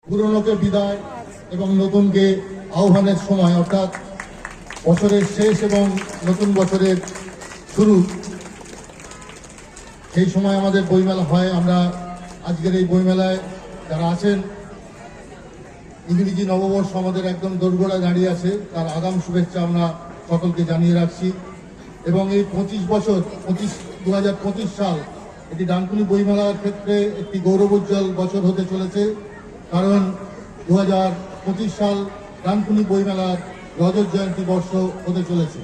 পুরনোকে বিদায় এবং নতুনকে আহ্বানের সময়, অর্থাৎ বছরের শেষ এবং নতুন বছরের শুরু, সেই সময় আমাদের বইমেলা হয়। আমরা আজকের এই বইমেলায় যারা আছেন, ইংরেজি নববর্ষ আমাদের একদম দোরগোড়ায় দাঁড়িয়ে আছে, তার আগাম শুভেচ্ছা আমরা সকলকে জানিয়ে রাখছি। এবং এই 2025 সাল এটি ডানকুনি বইমেলার ক্ষেত্রে একটি গৌরবোজ্জ্বল বছর হতে চলেছে, কারণ 2025 সাল ডানকুনি বইমেলার রজত জয়ন্তী বর্ষ হতে চলেছে।